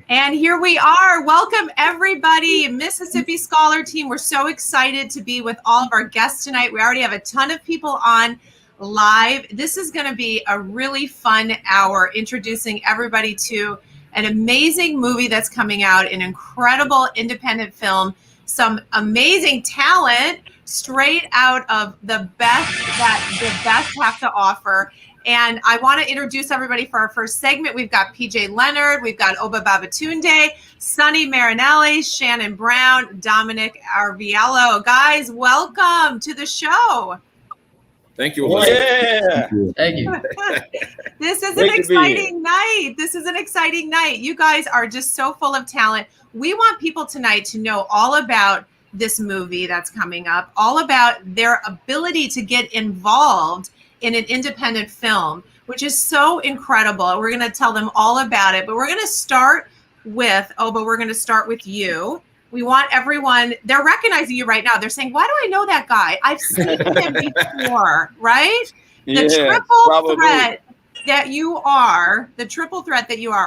And here we are. Welcome, everybody. Mississippi Scholar Team. We're so excited to be with all of our guests tonight. We already have a ton of people on live. This is going to be a really fun hour introducing everybody to an amazing movie that's coming out, an incredible independent film, some amazing talent straight out of the best that the best have to offer. And I want to introduce everybody for our first segment. We've got PJ Leonard, we've got Obba Babatundé, Sonny Marinelli, Shannon Brown, Dominic Arviello. Guys, welcome to the show. Thank you. Yeah. Thank you. This is an exciting night. This is an exciting night. You guys are just so full of talent. We want people tonight to know all about this movie that's coming up, all about their ability to get involved in an independent film, which is so incredible. We're going to tell them all about it, but we're going to start with, we're going to start with you. We want everyone, they're recognizing you right now. They're saying, why do I know that guy? I've seen him before, right? The triple threat that you are,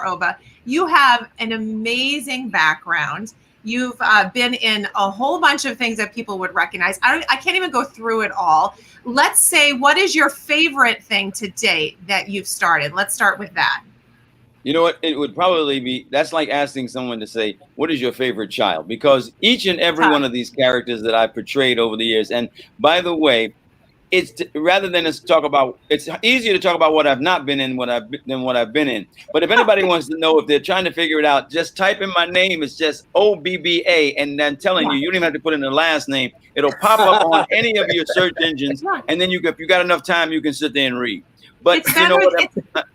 Obba, you have an amazing background. You've been in a whole bunch of things that people would recognize. I can't even go through it all. Let's say, what is your favorite thing to date that you've started? Let's start with that. You know what? It would probably be, that's like asking someone to say, what is your favorite child? Because each and every one of these characters that I've portrayed over the years, and by the way, it's rather than us talk about, it's easier to talk about what I've not been in than what I've been in. But if anybody wants to know, if they're trying to figure it out, just type in my name. It's just OBBA, and then telling you don't even have to put in the last name. It'll pop up on any of your search engines, and then if you got enough time, you can sit there and read. But it's better,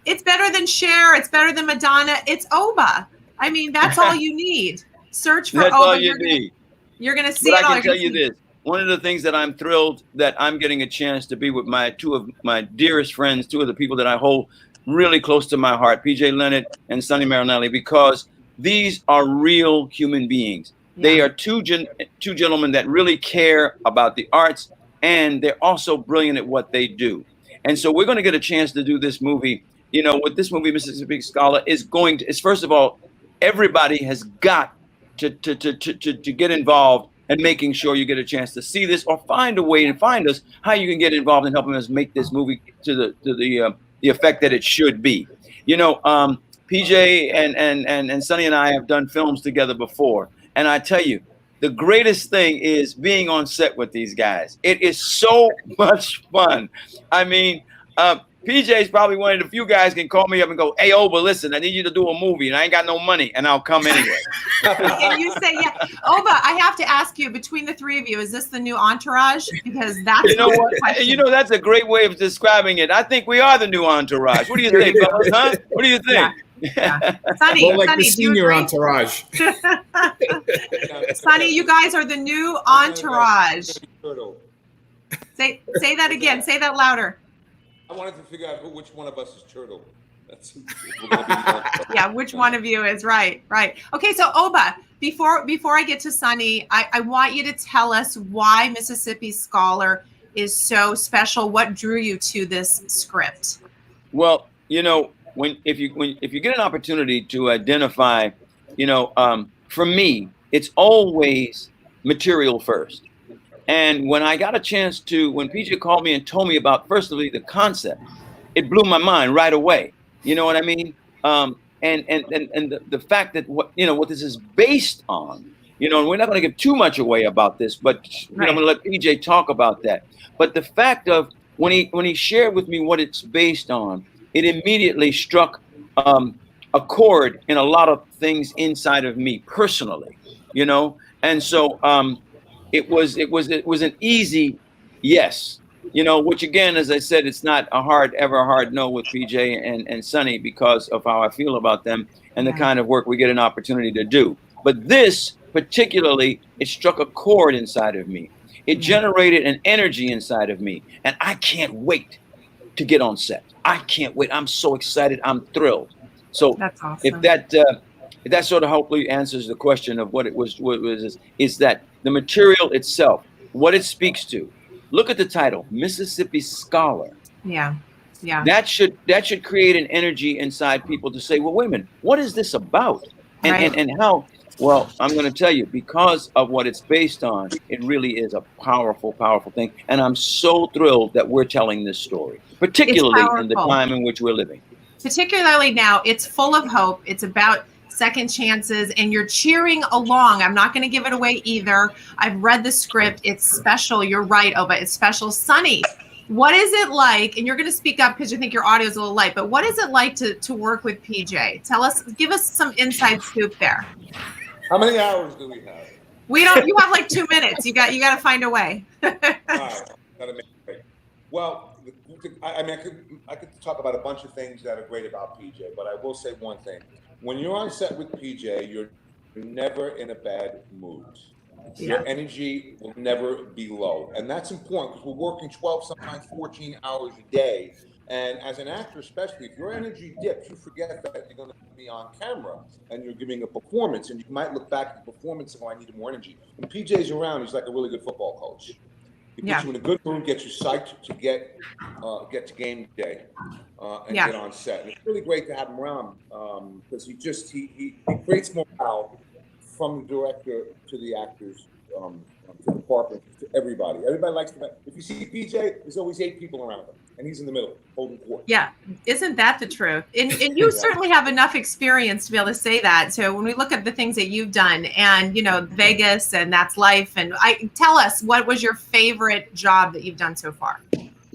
it's better than Cher. It's better than Madonna. It's Obba. I mean, that's all you need. Search for Obba. That's all you need. You're going to see but it all. I can tell you this. One of the things that I'm thrilled that I'm getting a chance to be with two of my dearest friends, two of the people that I hold really close to my heart, PJ Leonard and Sonny Marinelli, because these are real human beings. Yeah. They are two gentlemen that really care about the arts, and they're also brilliant at what they do. And so we're going to get a chance to do this movie. You know, with this movie, Mississippi Scholar is first of all, everybody has got to get involved and making sure you get a chance to see this or find a way and find us how you can get involved in helping us make this movie to the effect that it should be. You know, PJ and Sonny and I have done films together before. And I tell you, the greatest thing is being on set with these guys. It is so much fun. I mean, PJ is probably one of the few guys can call me up and go, hey, Obba, listen, I need you to do a movie and I ain't got no money, and I'll come anyway. And you say, yeah. Obba, I have to ask you, between the three of you, is this the new Entourage? Because that's that's a great way of describing it. I think we are the new Entourage. What do you think, fellas, huh? What do you think? Yeah. Sonny, well, like the senior Entourage. Sonny, you guys are the new Entourage. Say that again. Say that louder. I wanted to figure out which one of us is Turtle. Yeah, which one of you is right. Okay, so Obba, before I get to Sonny, I want you to tell us why Mississippi Scholar is so special. What drew you to this script? Well, you know, if you get an opportunity to identify, you know, for me, it's always material first. And when I got a chance to, when PJ called me and told me about, firstly, the concept, it blew my mind right away. You know what I mean? And the fact that what this is based on, you know, and we're not going to give too much away about this, but you know, I'm going to let PJ talk about that. But the fact of when he shared with me what it's based on, it immediately struck a chord in a lot of things inside of me personally, you know, and so. It was an easy yes, you know, which again, as I said, it's not a hard no with PJ and Sonny because of how I feel about them and the kind of work we get an opportunity to do. But this particularly, it struck a chord inside of me. It generated an energy inside of me, and I can't wait to get on set. I can't wait. I'm so excited. I'm thrilled. So that's awesome. If that sort of hopefully answers the question of what is that the material itself, what it speaks to. Look at the title, Mississippi Scholar. Yeah. That should create an energy inside people to say, well, wait a minute, what is this about? And how, well, I'm going to tell you, because of what it's based on, it really is a powerful, powerful thing. And I'm so thrilled that we're telling this story, particularly in the time in which we're living. Particularly now, it's full of hope. It's about second chances, and you're cheering along. I'm not going to give it away either. I've read the script. It's special. You're right, Obba. It's special. Sonny, what is it like? And you're going to speak up because you think your audio is a little light, but what is it like to work with PJ? Give us some inside scoop there. How many hours do we have? You have like 2 minutes. You got to find a way. All right, gotta make it quick. Well, I could talk about a bunch of things that are great about PJ, but I will say one thing. When you're on set with PJ, you're never in a bad mood. Your energy will never be low. And that's important because we're working 12, sometimes 14 hours a day. And as an actor, especially, if your energy dips, you forget that you're going to be on camera and you're giving a performance. And you might look back at the performance and go, I need more energy. When PJ's around, he's like a really good football coach. He puts you in a good mood, gets you psyched to get to game day and get on set. And it's really great to have him around because he creates morale from the director to the actors, to the department, to everybody. Everybody likes to. If you see PJ, there's always 8 people around him, and he's in the middle, holding court. Yeah, isn't that the truth? And you certainly have enough experience to be able to say that. So when we look at the things that you've done, and Vegas, and That's Life, and tell us, what was your favorite job that you've done so far?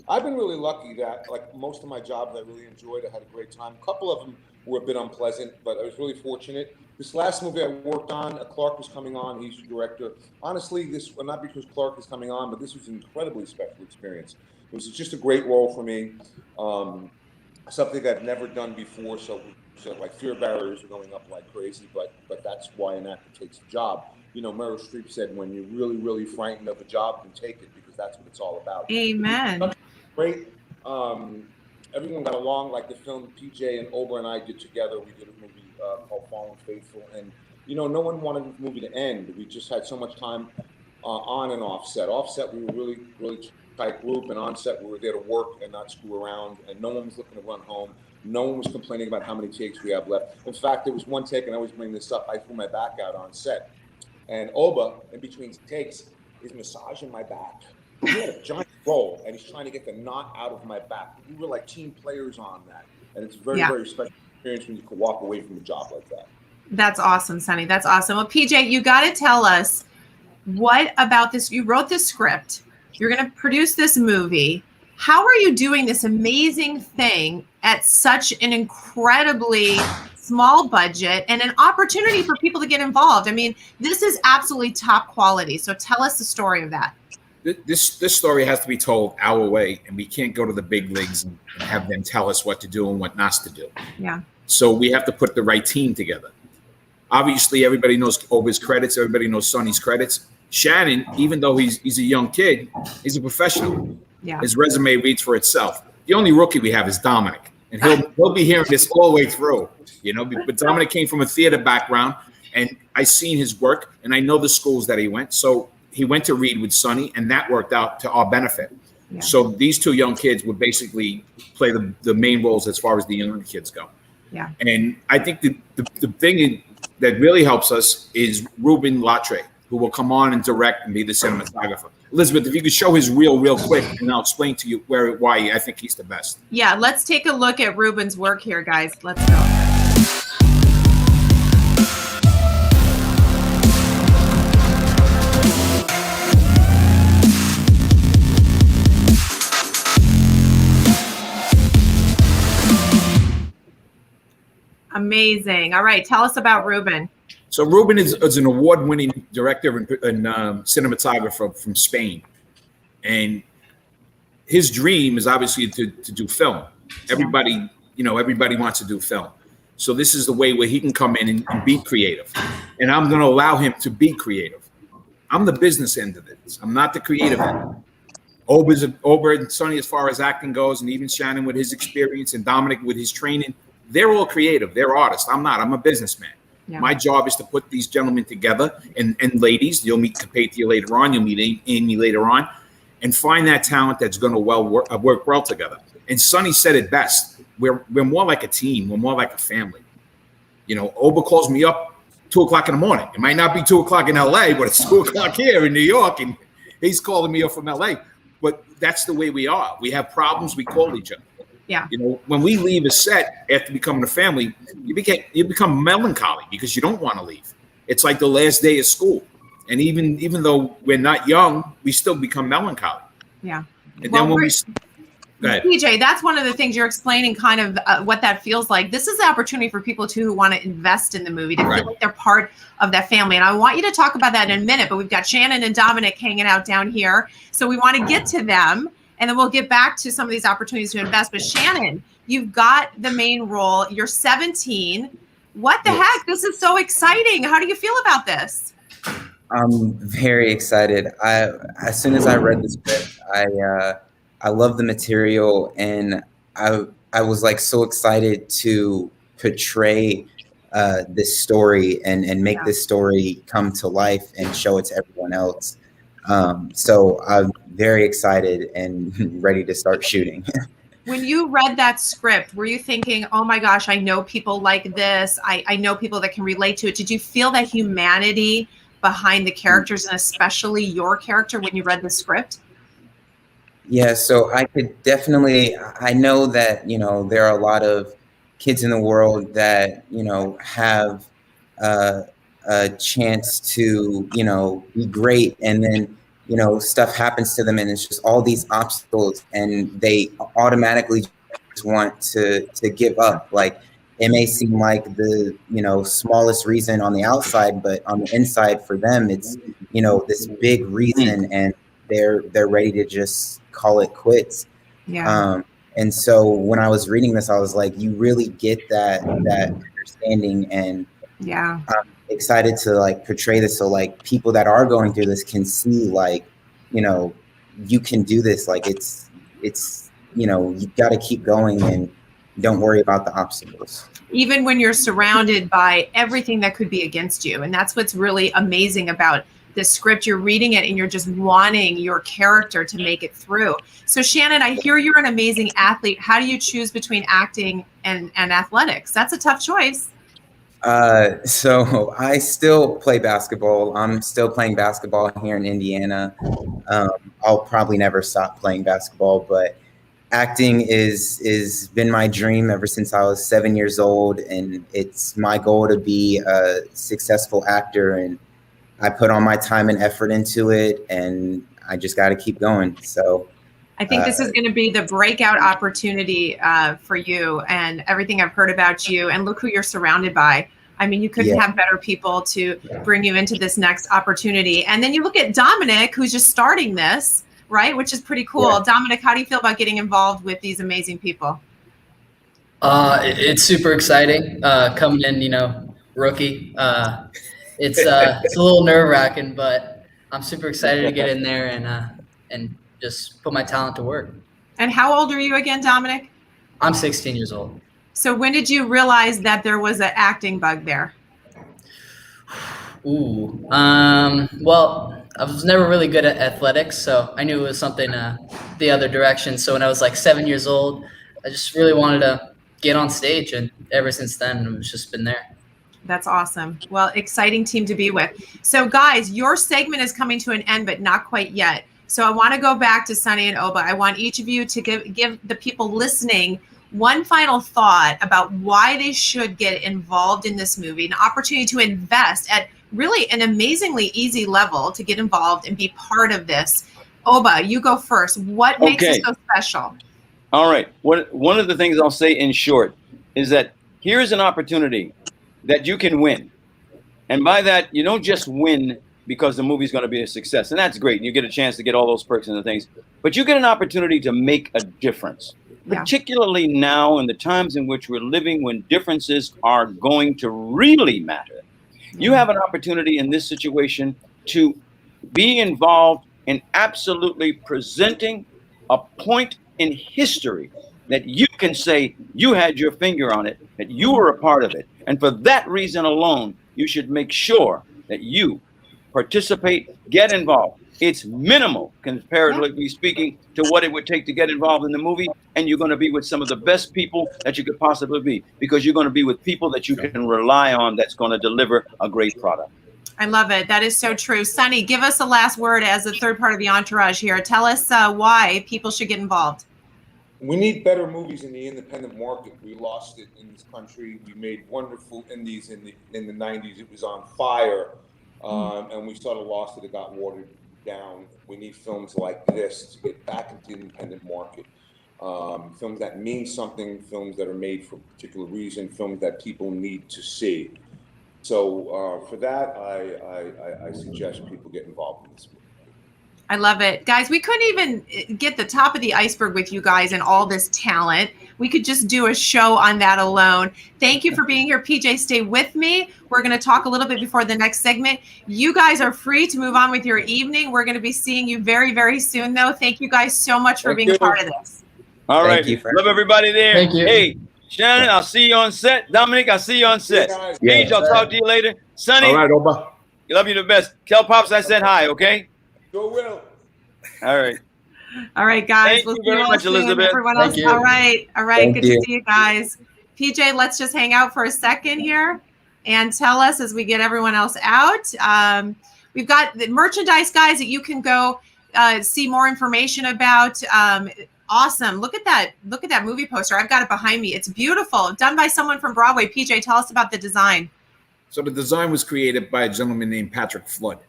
I've been really lucky that, like most of my jobs, I really enjoyed. I had a great time. A couple of them were a bit unpleasant, but I was really fortunate. This last movie I worked on, Clark was coming on. He's the director. Honestly, not because Clark is coming on, but this was an incredibly special experience. It was just a great role for me, something I've never done before. So like fear barriers are going up like crazy, but that's why an actor takes a job. Meryl Streep said, when you're really, really frightened of a job, then take it, because that's what it's all about. Amen. Great. Everyone got along. Like the film PJ and Obba and I did together. We did a movie called Fallen Faithful, and no one wanted the movie to end. We just had so much time on and off set. Off set, we were really, really tight group, and on set, we were there to work and not screw around. And no one was looking to run home. No one was complaining about how many takes we have left. In fact, there was one take, and I always bring this up. I threw my back out on set, and Obba, in between takes, is massaging my back. He had a giant roll, and he's trying to get the knot out of my back. We were like team players on that, and it's a very, very special experience when you can walk away from a job like that. That's awesome, Sonny. That's awesome. Well, PJ, you got to tell us, what about this? You wrote this script. You're going to produce this movie. How are you doing this amazing thing at such an incredibly small budget and an opportunity for people to get involved? I mean, this is absolutely top quality. So tell us the story of that. This story has to be told our way, and we can't go to the big leagues and have them tell us what to do and what not to do. Yeah. So we have to put the right team together. Obviously, everybody knows Obba's credits. Everybody knows Sonny's credits. Shannon, even though he's a young kid, he's a professional. Yeah. His resume reads for itself. The only rookie we have is Dominic, and he'll be hearing this all the way through. But Dominic came from a theater background, and I seen his work, and I know the schools that he went. So he went to Reed with Sonny, and that worked out to our benefit. Yeah. So these 2 young kids would basically play the main roles as far as the younger kids go. Yeah. And I think the thing that really helps us is Ruben Latre, who will come on and direct and be the cinematographer. Elizabeth, if you could show his reel real quick, and I'll explain to you why I think he's the best. Yeah, let's take a look at Ruben's work here, guys. Let's go. Amazing. All right, tell us about Ruben. So Ruben is an award-winning director and cinematographer from Spain, and his dream is obviously to do film. Everybody wants to do film. So this is the way where he can come in and be creative, and I'm going to allow him to be creative. I'm the business end of this. I'm not the creative end. Obba and Sonny, as far as acting goes, and even Shannon with his experience, and Dominic with his training, they're all creative. They're artists. I'm not. I'm a businessman. Yeah. My job is to put these gentlemen together, and ladies, you'll meet Kapatia later on, you'll meet Amy later on, and find that talent that's going to work well together. And Sonny said it best. We're more like a team. We're more like a family. Obba calls me up 2 o'clock in the morning. It might not be 2 o'clock in LA, but it's 2 o'clock here in New York, and he's calling me up from LA. But that's the way we are. We have problems, we call each other. Yeah. You know, when we leave a set after becoming a family, you become melancholy because you don't want to leave. It's like the last day of school. And even though we're not young, we still become melancholy. Yeah. And then when we go ahead. PJ, that's one of the things you're explaining, kind of what that feels like. This is the opportunity for people too who want to invest in the movie, to feel like they're part of that family. And I want you to talk about that in a minute, but we've got Shannon and Dominic hanging out down here. So we want to get to them, and then we'll get back to some of these opportunities to invest. But Shannon, you've got the main role. You're 17. What the heck? This is so exciting. How do you feel about this? I'm very excited. As soon as I read the script, I love the material, and I was like so excited to portray this story and make this story come to life and show it to everyone else. So I'm very excited and ready to start shooting. When you read that script, were you thinking, oh my gosh, I know people like this. I know people that can relate to it. Did you feel that humanity behind the characters, and especially your character, when you read the script? Yeah, so I could definitely, I know that, you know, there are a lot of kids in the world that, you know, have a chance to, you know, be great, and then, you know, stuff happens to them and it's just all these obstacles, and they automatically just want to give up. Like, it may seem like the, you know, smallest reason on the outside, but on the inside for them, it's, you know, this big reason, and they're ready to just call it quits. Yeah. And so when I was reading this, I was like, you really get that understanding, and yeah, I'm excited to like portray this so like people that are going through this can see, like, you know, you can do this. Like it's you know, you got to keep going and don't worry about the obstacles. Even when you're surrounded by everything that could be against you. And that's what's really amazing about this script. You're reading it and you're just wanting your character to make it through. So Shannon, I hear you're an amazing athlete. How do you choose between acting and athletics? That's a tough choice. So I still play basketball. I'm still playing basketball here in Indiana. I'll probably never stop playing basketball, but acting is been my dream ever since I was 7 years old, and it's my goal to be a successful actor, and I put all my time and effort into it, and I just got to keep going. So I think this is going to be the breakout opportunity for you, and everything I've heard about you, and look who you're surrounded by. I mean, you couldn't have better people to bring you into this next opportunity. And then you look at Dominic, who's just starting this, right? Which is pretty cool. Yeah. Dominic, how do you feel about getting involved with these amazing people? It's super exciting. Coming in, you know, rookie. It's a little nerve-wracking, but I'm super excited to get in there and just put my talent to work. And how old are you again, Dominic? I'm 16 years old. So when did you realize that there was an acting bug there? Ooh, well, I was never really good at athletics, so I knew it was something the other direction. So when I was like 7 years old, I just really wanted to get on stage, and ever since then, it's just been there. That's awesome. Well, exciting team to be with. So guys, your segment is coming to an end, but not quite yet. So I want to go back to Sunny and Obba. I want each of you to give the people listening one final thought about why they should get involved in this movie, an opportunity to invest at really an amazingly easy level to get involved and be part of this. Obba, you go first. What makes it so special? All right. One of the things I'll say in short is that here's an opportunity that you can win. And by that, you don't just win because the movie's going to be a success. And that's great. And you get a chance to get all those perks and the things. But you get an opportunity to make a difference. Yeah. Particularly now in the times in which we're living, when differences are going to really matter. You have an opportunity in this situation to be involved in absolutely presenting a point in history that you can say you had your finger on it, that you were a part of it. And for that reason alone, you should make sure that you participate, get involved. It's minimal, comparatively speaking, to what it would take to get involved in the movie. and you're going to be with some of the best people that you could possibly be, because you're going to be with people that you can rely on that's going to deliver a great product. I love it. That is so true. Sonny, give us the last word as the third part of the entourage here. Tell us why people should get involved. We need better movies in the independent market. We lost it in this country. We made wonderful indies in the 90s. It was on fire, and we sort of lost it. It got watered down. We need films like this to get back into the independent market. Films that mean something, films that are made for a particular reason, films that people need to see. So for that, I suggest people get involved in this movie. I love it. Guys, we couldn't even get the top of the iceberg with you guys and all this talent. We could just do a show on that alone. Thank you for being here, PJ. Stay with me. We're going to talk a little bit before the next segment. You guys are free to move on with your evening. We're going to be seeing you very, very soon, though. Thank you guys so much for being a part of this. All right. Love everybody there. Thank you. Hey, Shannon, I'll see you on set. Dominic, I'll see you on set. Paige, I'll talk to you later. Sonny, all right, Obba. Love you the best. Tell Pops I said hi, okay? Sure will. All right. All right, guys. Thank you very much, Elizabeth. Everyone else. Thank you. All right. Thank Good you. to see you guys. PJ, let's just hang out for a second here and tell us as we get everyone else out. We've got the merchandise, guys, that you can go see more information about. Awesome. Look at that. Look at that movie poster. I've got it behind me. It's beautiful. Done by someone from Broadway. PJ, tell us about the design. So the design was created by a gentleman named Patrick Flood,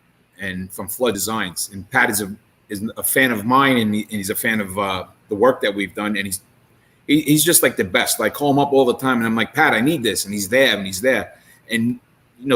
and from Flood Designs. And Pat is a fan of mine, and he's a fan of the work that we've done. And he's just like the best. I call him up all the time, and I'm like, Pat, I need this, and he's there, and he's there. And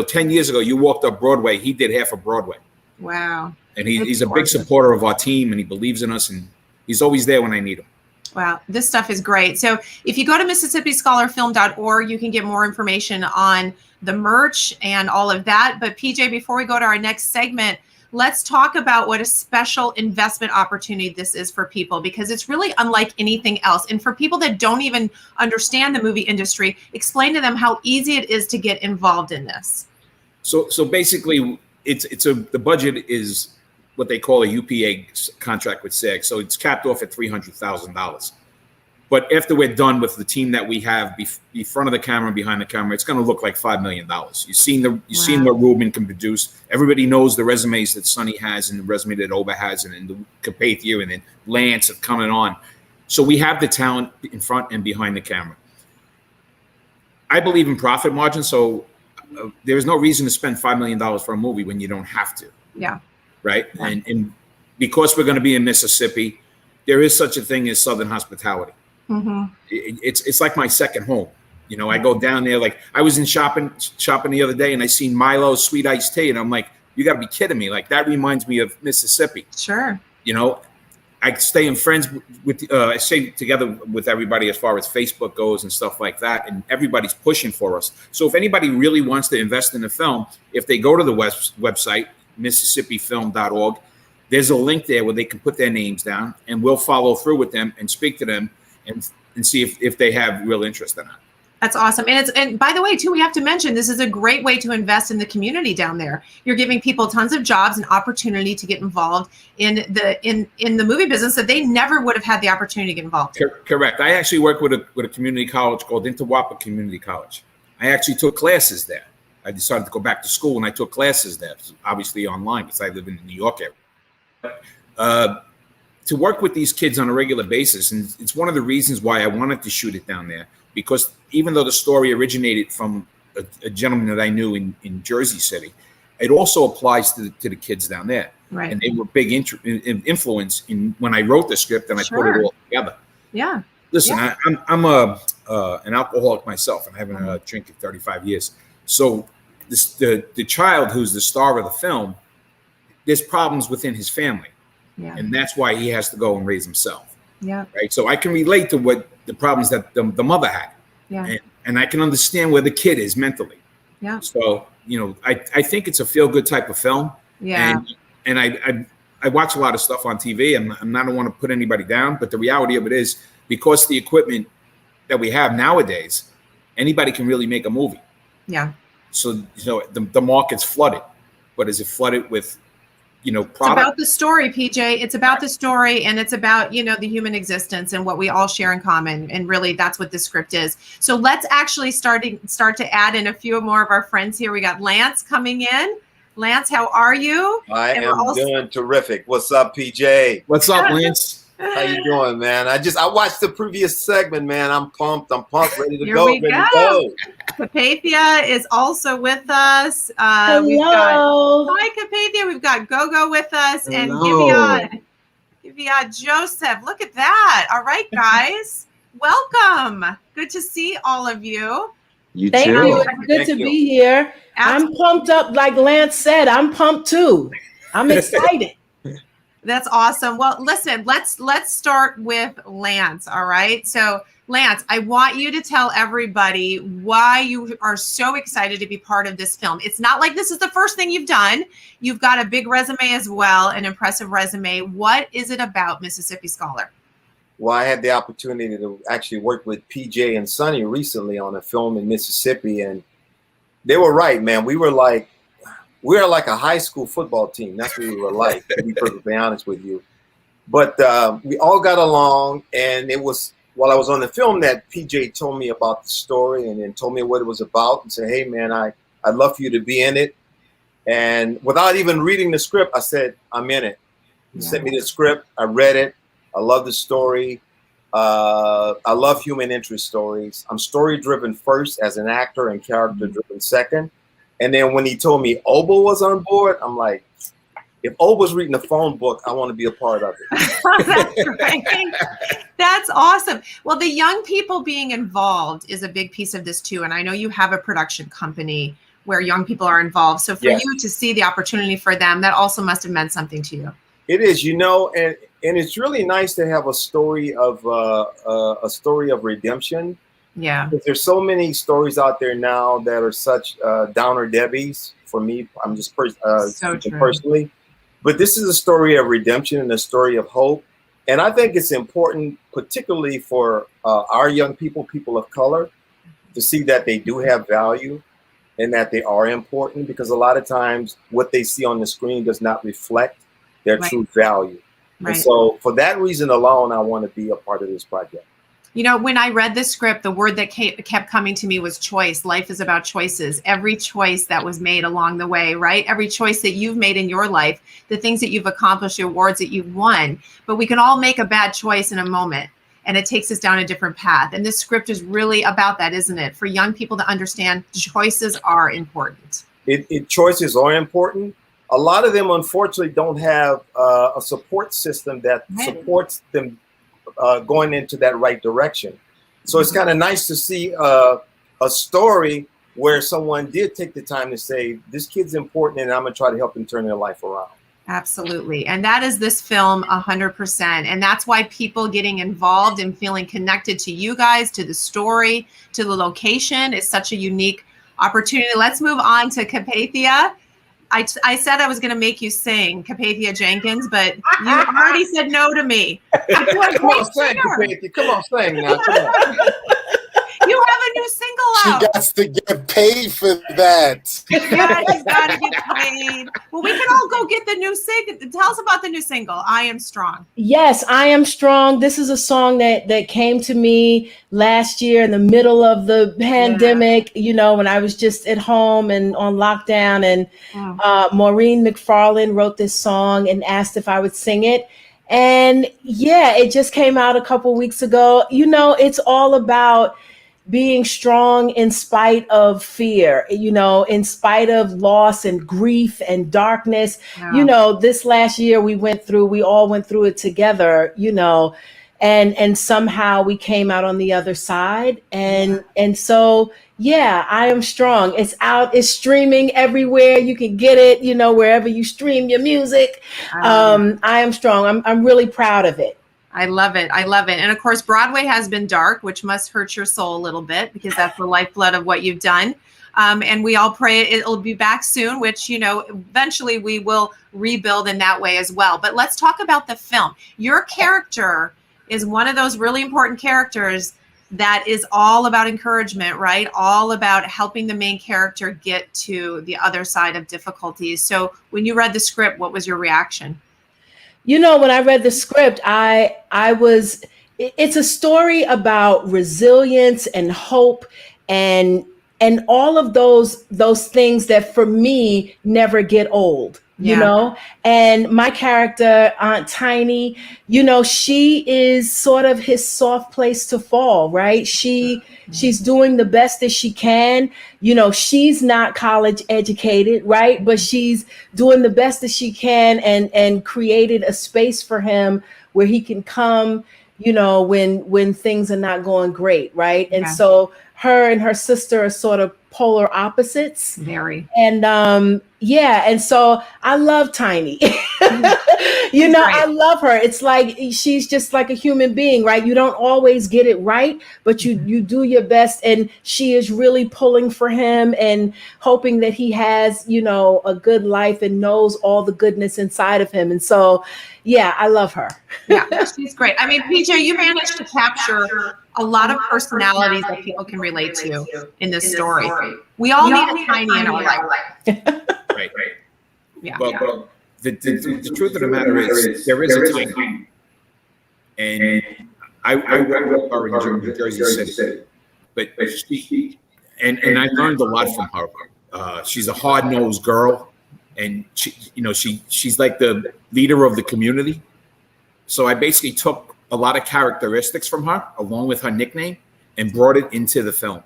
10 years ago, you walked up Broadway. He did half of Broadway. Wow. And he's a big supporter of our team, and he believes in us, and he's always there when I need him. Wow, this stuff is great. So if you go to MississippiScholarFilm.org, you can get more information on the merch and all of that. But PJ, before we go to our next segment, let's talk about what a special investment opportunity this is for people, because it's really unlike anything else. And for people that don't even understand the movie industry, explain to them how easy it is to get involved in this. So basically, the budget is what they call a UPA contract with SAG. So it's capped off at $300,000. But after we're done with the team that we have in front of the camera and behind the camera, it's going to look like $5 million. You've seen what Ruben can produce. Everybody knows the resumes that Sonny has and the resume that Obba has, and the Carpathia and then Lance are coming on. So we have the talent in front and behind the camera. I believe in profit margin, so there is no reason to spend $5 million for a movie when you don't have to. Yeah. Right. Yeah. And because we're going to be in Mississippi, there is such a thing as Southern hospitality. Mm-hmm. It's like my second home. I go down there. Like, I was in shopping the other day, and I seen Milo's sweet iced tea, and I'm like, you got to be kidding me. Like, that reminds me of Mississippi. Sure. I stay in friends with, I stay together with everybody as far as Facebook goes and stuff like that. And everybody's pushing for us. So if anybody really wants to invest in the film, if they go to the website, MississippiFilm.org, there's a link there where they can put their names down, and we'll follow through with them and speak to them and see if they have real interest in it. That's awesome. And by the way, too, we have to mention this is a great way to invest in the community down there. You're giving people tons of jobs and opportunity to get involved in the movie business that they never would have had the opportunity to get involved in. Correct. I actually work with a community college called Intawapa Community College. I actually took classes there. I decided to go back to school, and I took classes there, obviously online because I live in the New York area. To work with these kids on a regular basis, and it's one of the reasons why I wanted to shoot it down there, because even though the story originated from a gentleman that I knew in Jersey City, it also applies to the kids down there. Right. And they were big influence in when I wrote the script and I put it all together. Yeah. Listen, yeah. I'm an alcoholic myself, and I haven't drank in 35 years. So the child who's the star of the film, there's problems within his family. Yeah. And that's why he has to go and raise himself. Yeah. Right. So I can relate to what the problems that the mother had. Yeah. And I can understand where the kid is mentally. Yeah. So, I think it's a feel-good type of film. Yeah. And I watch a lot of stuff on TV, and I don't want to put anybody down, but the reality of it is, because the equipment that we have nowadays, anybody can really make a movie. Yeah. So, the market's flooded, but is it flooded with product. It's about the story, PJ. It's about the story, and it's about, the human existence and what we all share in common. And really, that's what this script is. So let's actually start to add in a few more of our friends here. We got Lance coming in. Lance, how are you? I am doing terrific. What's up, PJ? What's up, Lance? How you doing, man? I watched the previous segment, man. I'm pumped, ready to go. Capathia is also with us. Hello. Hi, Capathia. We've got Gogo with us. Hello. And Giviad Joseph. Look at that. All right, guys. Welcome. Good to see all of you. Thank you. It's good to be here. Absolutely. I'm pumped up. Like Lance said, I'm pumped too. I'm excited. That's awesome. Well, listen, let's start with Lance. All right. So Lance, I want you to tell everybody why you are so excited to be part of this film. It's not like this is the first thing you've done. You've got a big resume as well, an impressive resume. What is it about Mississippi Scholar? Well, I had the opportunity to actually work with PJ and Sonny recently on a film in Mississippi, and they were right, man. We were like a high school football team. That's what we were like, to be perfectly honest with you. But we all got along, and it was while I was on the film that PJ told me about the story and then told me what it was about and said, hey, man, I'd love for you to be in it. And without even reading the script, I said, I'm in it. He sent me the script. I read it. I love the story. I love human interest stories. I'm story-driven first as an actor and character-driven second. And then when he told me Obba was on board, I'm like, if Obba's reading a phone book, I want to be a part of it. That's right. That's awesome. Well, the young people being involved is a big piece of this too. And I know you have a production company where young people are involved. So for you to see the opportunity for them, that also must have meant something to you. It is, and it's really nice to have a story of redemption. Yeah. Because there's so many stories out there now that are such downer Debbies. For me, I'm just personally. But this is a story of redemption and a story of hope. And I think it's important, particularly for our young people of color, to see that they do have value and that they are important, because a lot of times what they see on the screen does not reflect their true value. And so for that reason alone, I want to be a part of this project. When I read the script, the word that kept coming to me was choice. Life is about choices. Every choice that was made along the way, right? Every choice that you've made in your life, the things that you've accomplished, the awards that you've won. But we can all make a bad choice in a moment, and it takes us down a different path. And this script is really about that, isn't it? For young people to understand choices are important. Choices are important. A lot of them, unfortunately, don't have a support system that supports them going into that right direction. So it's kind of nice to see a story where someone did take the time to say, this kid's important and I'm going to try to help them turn their life around. Absolutely. And that is this film 100%. And that's why people getting involved and feeling connected to you guys, to the story, to the location is such a unique opportunity. Let's move on to Capathia. I said I was going to make you sing, Capathia Jenkins, but you already said no to me. Come on, sing, Capathia. Come on, sing now. Come on. You have a new single out. She got to get paid for that. Yeah, she's got to get paid. Well, we can all go get the new single. Tell us about the new single, I Am Strong. Yes, I Am Strong. This is a song that came to me last year in the middle of the pandemic, when I was just at home and on lockdown. And Maureen McFarlane wrote this song and asked if I would sing it. And it just came out a couple weeks ago. It's all about being strong in spite of fear, in spite of loss and grief and darkness. This last year we all went through it together, and somehow we came out on the other side. And so, I Am Strong. It's out, it's streaming everywhere. You can get it, wherever you stream your music. I Am Strong. I'm really proud of it. I love it. I love it. And of course, Broadway has been dark, which must hurt your soul a little bit because that's the lifeblood of what you've done. And we all pray it'll be back soon, which, eventually we will rebuild in that way as well. But let's talk about the film. Your character is one of those really important characters that is all about encouragement, right? All about helping the main character get to the other side of difficulties. So when you read the script, what was your reaction? You know, when I read the script, it's a story about resilience and hope and all of those things that for me never get old. You know, and my character, Aunt Tiny, you know, she is sort of his soft place to fall, right? She's doing the best that she can. You know, she's not college educated, right? But she's doing the best that she can and created a space for him where he can come, you know, when things are not going great, right? And so her and her sister are sort of polar opposites. Very. And and so I love Tiny. You know, I love her. It's like she's just like a human being, right? You don't always get it right, but you do your best, and she is really pulling for him and hoping that he has, you know, a good life and knows all the goodness inside of him. And so yeah, I love her. Yeah, she's great. I mean, PJ, you managed to capture a lot of personalities that people can relate to in this story. We all need a Tiny in our life. Right. Yeah. Well, the truth of the matter is there is a Tiny. And I grew up in New Jersey City. But she, and I learned a lot from her. She's a hard-nosed girl. And she's like the leader of the community. So I basically took a lot of characteristics from her, along with her nickname, and brought it into the film.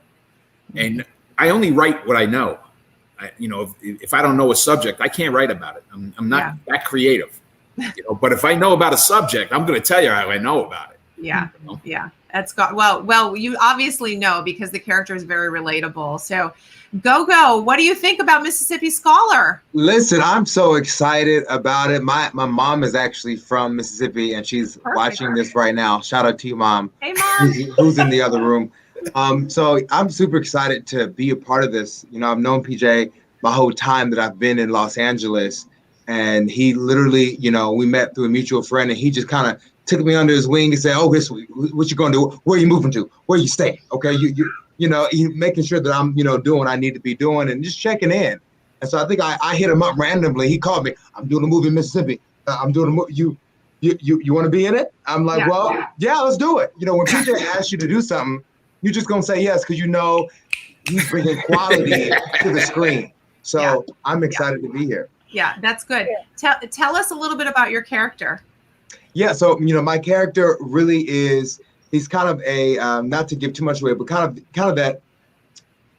And I only write what I know. If I don't know a subject, I can't write about it. I'm not that creative. But if I know about a subject, I'm going to tell you how I know about it. Yeah, yeah. That's got well. You obviously know because the character is very relatable. So, Go. What do you think about Mississippi Scholar? Listen, I'm so excited about it. My mom is actually from Mississippi, and she's watching this right now. Shout out to you, Mom. Hey, Mom. Who's in the other room? So I'm super excited to be a part of this. You know, I've known PJ my whole time that I've been in Los Angeles, and he literally, we met through a mutual friend, and he just kind of took me under his wing and said, "Oh, what you gonna do? Where are you moving to? Where you staying? Okay, you making sure that I'm, doing what I need to be doing and just checking in." And so I think I hit him up randomly. He called me. "I'm doing a movie in Mississippi. I'm doing a movie. You want to be in it?" I'm like, yeah, let's do it. When PJ asks you to do something, you're just gonna say yes because he's bringing quality to the screen. So I'm excited to be here. Yeah, that's good. Tell us a little bit about your character. Yeah, so my character really he's kind of a not to give too much away, but kind of that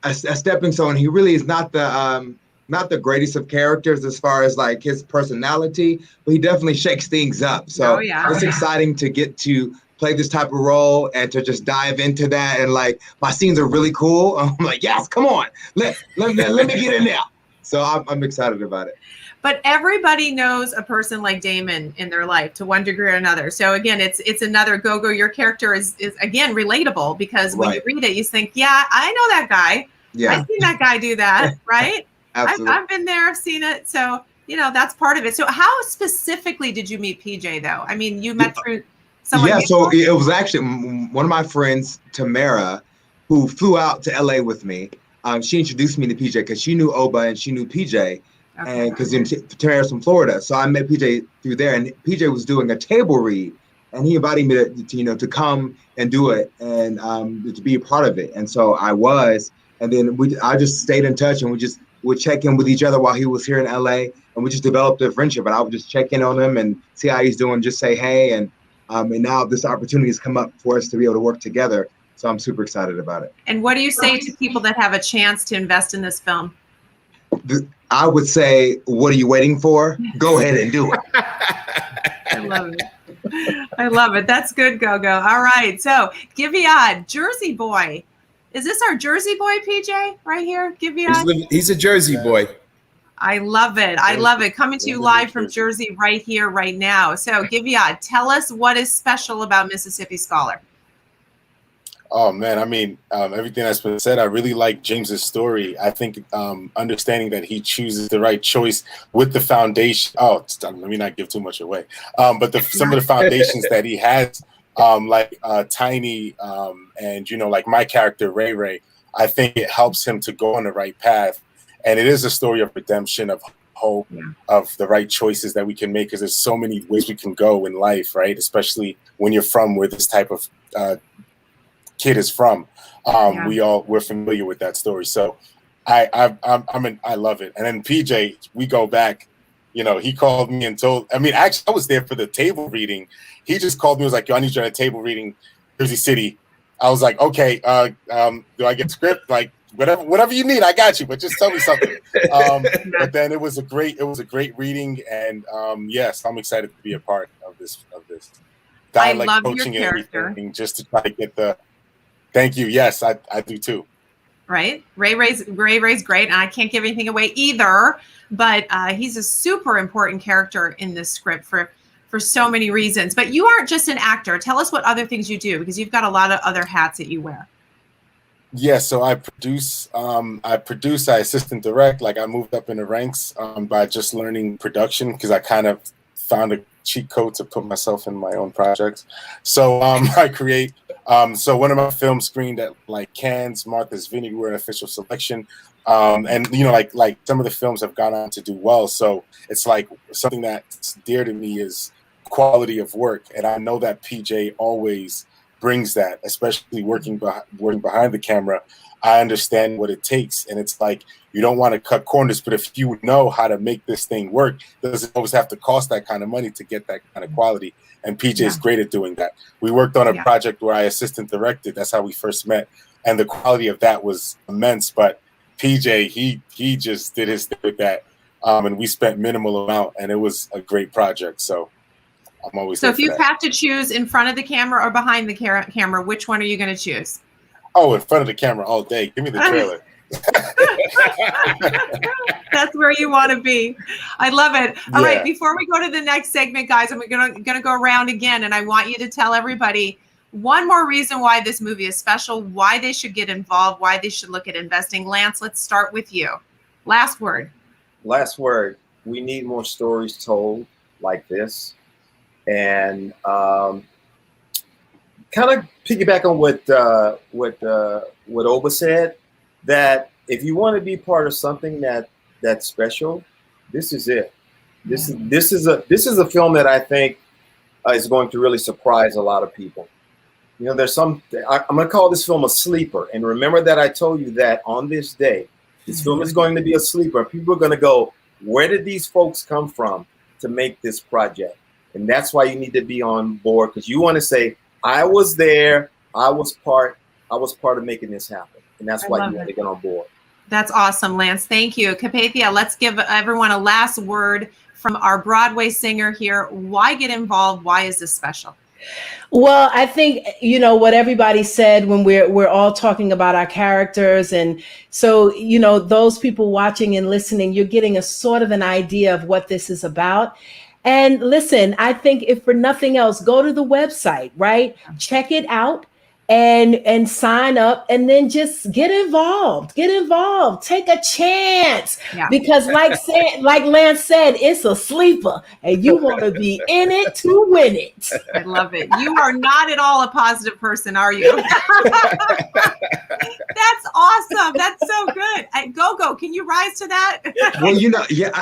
a stepping stone. He really is not the greatest of characters as far as like his personality, but he definitely shakes things up. So it's exciting to get to play this type of role and to just dive into that. And like my scenes are really cool. I'm like, yes, come on, let me get in there. So I'm excited about it. But everybody knows a person like Damon in their life to one degree or another. So again, it's another Go. Your character is again relatable because when you read it, you think, yeah, I know that guy. Yeah. I've seen that guy do that, right? Absolutely. I've been there, I've seen it. So, that's part of it. So how specifically did you meet PJ though? I mean, you met through someone. Yeah, so it was actually one of my friends, Tamara, who flew out to LA with me. She introduced me to PJ because she knew Obba and she knew PJ. Okay. And because Tamara's from Florida, so I met PJ through there, and PJ was doing a table read, and he invited me to come and do it and to be a part of it, and so I was, and then I just stayed in touch, and we just would check in with each other while he was here in LA, and we just developed a friendship, and I would just check in on him and see how he's doing, just say hey, and now this opportunity has come up for us to be able to work together, so I'm super excited about it. And what do you say to people that have a chance to invest in this film? I would say, what are you waiting for? Go ahead and do it. I love it. That's good, Go. All right. So, Giviad, Jersey boy. Is this our Jersey boy, PJ, right here? Giviad? He's a Jersey boy. I love it. I love it. Coming to you live from Jersey right here, right now. So, Giviad, tell us what is special about Mississippi Scholar. Oh man, I mean, everything that's been said, I really like James's story. I think understanding that he chooses the right choice with the foundation. Oh, let me not give too much away. But some of the foundations that he has like Tiny, and like my character Ray Ray, I think it helps him to go on the right path. And it is a story of redemption, of hope, of the right choices that we can make, because there's so many ways we can go in life, right? Especially when you're from where this type of kid is from. We're familiar with that story. So I love it. And then PJ, we go back. He called me and actually I was there for the table reading. He just called me, was like, yo, I need you at a table reading, Jersey City. I was like, okay, do I get script? Like, whatever you need, I got you, but just tell me something. But then it was a great reading, and yes, I'm excited to be a part of this dialect, I love coaching your and everything, just to try to get the. Thank you. Yes, I do too. Right, Ray Ray's great, and I can't give anything away either. But he's a super important character in this script for so many reasons. But you aren't just an actor. Tell us what other things you do, because you've got a lot of other hats that you wear. Yeah, so I produce, I assistant direct. Like, I moved up in the ranks by just learning production, because I kind of found a cheat code to put myself in my own projects. So I create. So one of my films screened at like Cannes, Martha's Vineyard, we're an official selection. And like some of the films have gone on to do well. So it's like something that's dear to me is quality of work, and I know that PJ always brings that, especially working behind the camera. I understand what it takes, and it's like you don't want to cut corners, but if you know how to make this thing work, it doesn't always have to cost that kind of money to get that kind of quality. And PJ is great at doing that. We worked on a project where I assistant directed. That's how we first met, and the quality of that was immense. But PJ, he just did his thing with that, and we spent minimal amount, and it was a great project. So I'm always. So if you have to choose in front of the camera or behind the camera, which one are you going to choose? Oh, in front of the camera all day. Give me the trailer. That's where you want to be. I love it. All right, before we go to the next segment, guys, I'm gonna go around again, and I want you to tell everybody one more reason why this movie is special, why they should get involved, why they should look at investing. Lance, let's start with you. Last word. Last word. We need more stories told like this, and kind of piggyback on what Obba said, that if you want to be part of something that's special, this is it. This is a film that I think is going to really surprise a lot of people. There's I'm going to call this film a sleeper. And remember that I told you that on this day, this film is going to be a sleeper. People are going to go, where did these folks come from to make this project? And that's why you need to be on board, because you want to say, I was there, I was part of making this happen. And that's why you want to get on board. That's awesome, Lance. Thank you. Kapathia, let's give everyone a last word from our Broadway singer here. Why get involved? Why is this special? Well, I think, what everybody said when we're all talking about our characters. And so, those people watching and listening, you're getting a sort of an idea of what this is about. And listen, I think if for nothing else, go to the website, right? Check it out and sign up, and then just get involved, take a chance, because like Lance said, it's a sleeper, and you want to be in it to win it. I love it. You are not at all a positive person, are you? That's awesome. That's so good. Go. Can you rise to that? Well,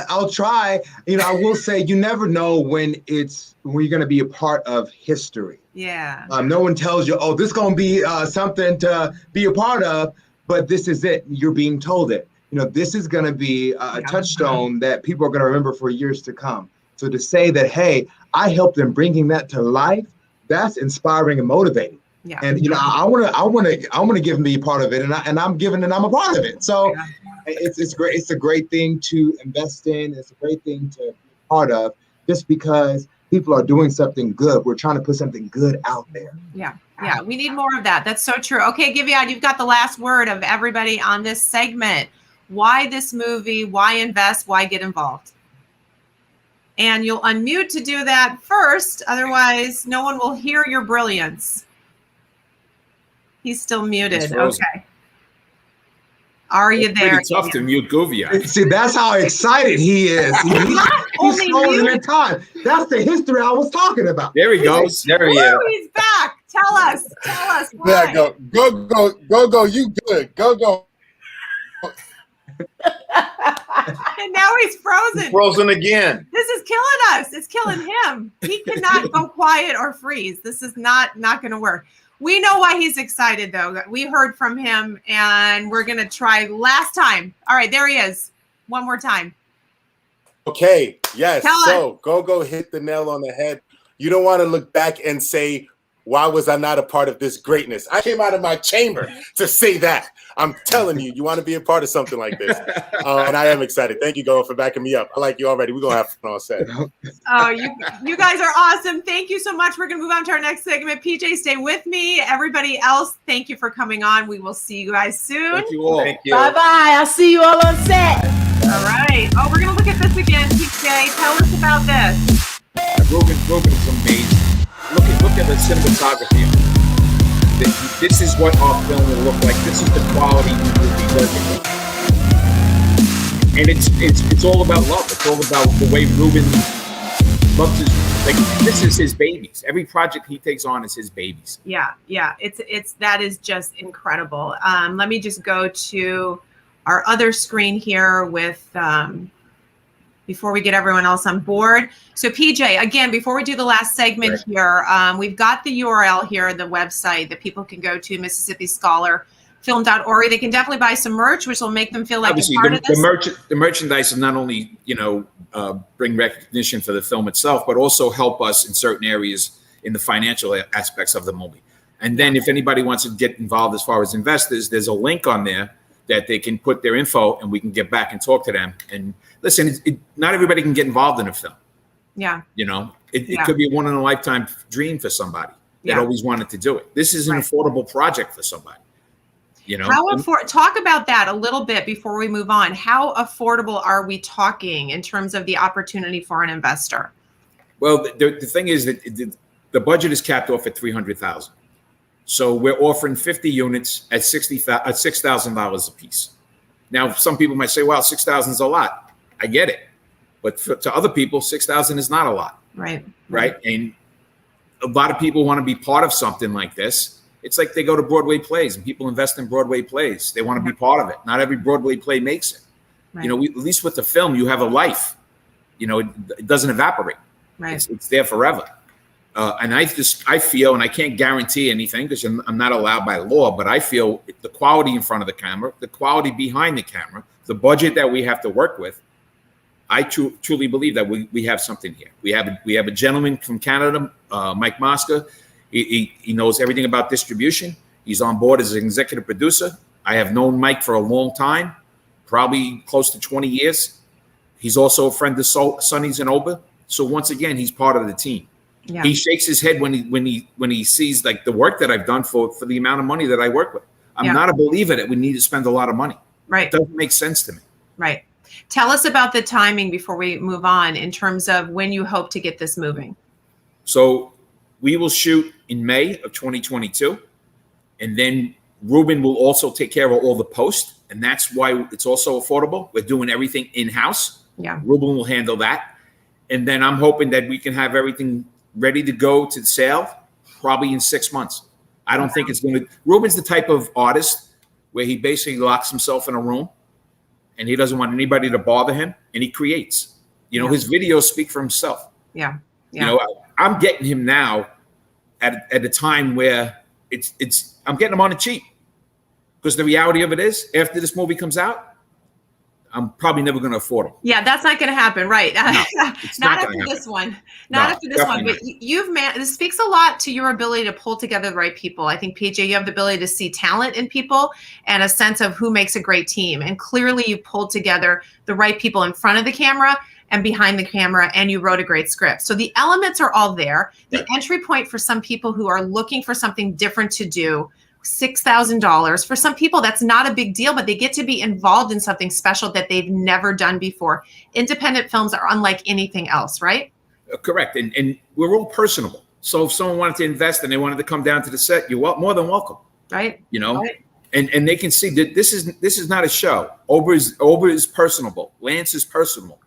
I'll try. I will say, you never know when you're going to be a part of history. Yeah. No one tells you, oh, this is going to be something to be a part of, but this is it. You're being told it. This is going to be a touchstone that people are going to remember for years to come. So to say that, hey, I helped in bringing that to life, that's inspiring and motivating. Yeah. And I want to give and be a part of it, and I'm giving and I'm a part of it. So it's great. It's a great thing to invest in. It's a great thing to be part of, just because people are doing something good. We're trying to put something good out there. Yeah. We need more of that. That's so true. Okay, Givion, you've got the last word of everybody on this segment. Why this movie? Why invest? Why get involved? And you'll unmute to do that first. Otherwise, no one will hear your brilliance. He's still muted. Okay. Are you there? Pretty tough to mute Guvia. See, that's how excited he is. He's frozen in time. That's the history I was talking about. There he goes. There he is. He's back. Tell us why. Yeah, go. You good? Go. And now he's frozen. Frozen again. This is killing us. It's killing him. He cannot go quiet or freeze. This is not going to work. We know why he's excited, though. We heard from him, and we're going to try last time. All right, there he is. One more time. Okay, yes. Tell So go hit the nail on the head. You don't want to look back and say, why was I not a part of this greatness? I came out of my chamber to say that. I'm telling you, you want to be a part of something like this. And I am excited. Thank you, Go, for backing me up. I like you already. We're going to have fun on set. Oh, you guys are awesome. Thank you so much. We're going to move on to our next segment. PJ, stay with me. Everybody else, thank you for coming on. We will see you guys soon. Thank you all. Thank you. Bye-bye. I'll see you all on set. All right. Oh, we're going to look at this again. PJ, tell us about this. Ruben is amazing. Look at the cinematography. This is what our film will look like. This is the quality we will be working with. And it's all about love. It's all about the way Ruben loves this is his babies. Every project he takes on is his babies. Yeah. That is just incredible. Let me just go to our other screen here with before we get everyone else on board. So PJ, again, before we do the last segment here, we've got the URL here, the website that people can go to, MississippiScholarFilm.org. They can definitely buy some merch, which will make them feel like obviously, part of this. The merchandise will not only, bring recognition for the film itself, but also help us in certain areas in the financial aspects of the movie. And then if anybody wants to get involved as far as investors, there's a link on there that they can put their info and we can get back and talk to them. And listen, not everybody can get involved in a film. Yeah. It could be a one-in-a-lifetime dream for somebody that always wanted to do it. This is an affordable project for somebody. Talk about that a little bit before we move on. How affordable are we talking in terms of the opportunity for an investor? Well, the thing is that the budget is capped off at $300,000. So we're offering 50 units at $6,000 a piece. Now, some people might say, well, $6,000 is a lot. I get it. But to other people, $6,000 is not a lot. Right. And a lot of people want to be part of something like this. It's like they go to Broadway plays and people invest in Broadway plays. They want to be part of it. Not every Broadway play makes it. Right. At least with the film, you have a life. It doesn't evaporate. Right. It's there forever. And I feel, and I can't guarantee anything because I'm not allowed by law, but I feel the quality in front of the camera, the quality behind the camera, the budget that we have to work with, I truly believe that we have something here. We have a gentleman from Canada, Mike Mosca. He knows everything about distribution. He's on board as an executive producer. I have known Mike for a long time, probably close to 20 years. He's also a friend of Sonny's and Obba. So once again, he's part of the team. Yeah. He shakes his head when he sees like the work that I've done for the amount of money that I work with. I'm not a believer that we need to spend a lot of money. Right. It doesn't make sense to me. Right. Tell us about the timing before we move on in terms of when you hope to get this moving. So we will shoot in May of 2022. And then Ruben will also take care of all the post. And that's why it's also affordable. We're doing everything in-house. Yeah. Ruben will handle that. And then I'm hoping that we can have everything ready to go to sale probably in 6 months. I don't think it's going to. Ruben's the type of artist where he basically locks himself in a room and he doesn't want anybody to bother him and he creates. His videos speak for himself. Yeah. I'm getting him now at a time where I'm getting him on the cheap because the reality of it is after this movie comes out, I'm probably never going to afford them. Yeah, that's not going to happen, right? No, not after this one. Not after this one. But this speaks a lot to your ability to pull together the right people. I think, PJ, you have the ability to see talent in people and a sense of who makes a great team. And clearly you pulled together the right people in front of the camera and behind the camera, and you wrote a great script. So the elements are all there. The entry point for some people who are looking for something different to do, $6,000. For some people, that's not a big deal, but they get to be involved in something special that they've never done before. Independent films are unlike anything else, right? Correct. And we're all personable. So if someone wanted to invest and they wanted to come down to the set, you're more than welcome. Right. Right. and they can see that this is not a show. Obba is personable. Lance is personable.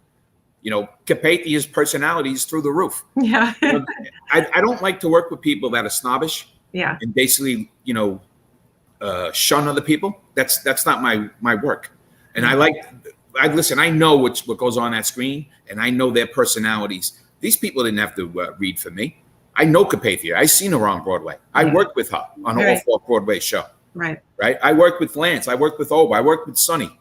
You know, Carpathia's personality is through the roof. Yeah. You know, I don't like to work with people that are snobbish. Yeah. And basically, you know, shun other people. That's not my work. And I listen. I know what goes on that screen, and I know their personalities. These people didn't have to read for me. I know Carpathia. I seen her on Broadway. I worked with her on an off Broadway show. Right. I worked with Lance. I worked with Obba. I worked with Sonny.